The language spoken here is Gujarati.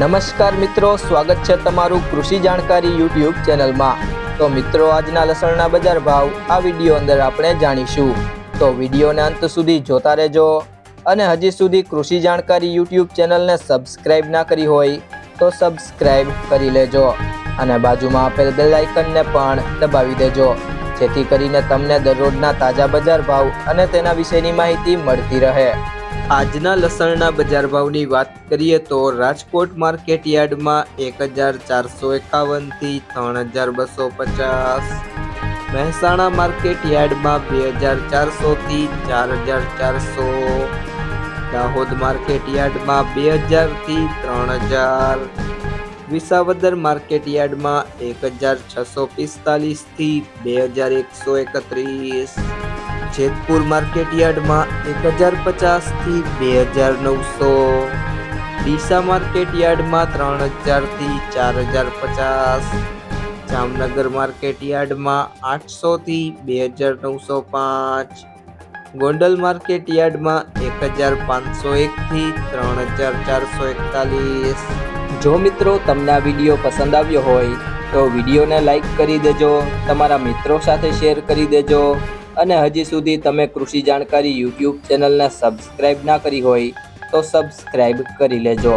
નમસ્કાર મિત્રો, સ્વાગત છે તમારું કૃષિ જાણકારી યુટ્યુબ ચેનલમાં। તો મિત્રો, આજના લસણના બજાર ભાવ આ વિડીયો અંદર આપણે જાણીશું, તો વિડીયોને અંત સુધી જોતા રહેજો। અને હજી સુધી કૃષિ જાણકારી યુટ્યુબ ચેનલને સબસ્ક્રાઇબ ના કરી હોય તો સબસ્ક્રાઇબ કરી લેજો અને બાજુમાં આપેલ બેલ આઇકનને પણ દબાવી દેજો, જેથી કરીને તમને દરરોજના તાજા બજાર ભાવ અને તેના વિશેની માહિતી મળતી રહે। આજના લસણના બજાર ભાવની વાત કરીએ તો રાજકોટ માર્કેટ યાર્ડમાં 1451 થી 3250, મહેસાણા માર્કેટ યાર્ડમાં 2400 થી 4400, દાહોદ માર્કેટ યાર્ડમાં 2000 થી 3000, વિસાવદર માર્કેટ યાર્ડમાં 1645 થી 2131, જેતપુર માર્કેટ યાર્ડમાં 1050 થી 2900, ડીસા માર્કેટ યાર્ડમાં 3000 થી 4050, જામનગર માર્કેટ યાર્ડમાં 800 થી 2905, ગોંડલ માર્કેટ યાર્ડમાં 1501 થી 3441। જો મિત્રો તમને આ વિડીયો પસંદ આવ્યો હોય તો વિડીયોને લાઈક કરી દેજો, તમારા મિત્રો સાથે શેર કરી દેજો અને હજી સુધી તમે કૃષિ જાણકારી યુટ્યુબ ચેનલને સબસ્ક્રાઇબ ના કરી હોય તો સબસ્ક્રાઇબ કરી લેજો।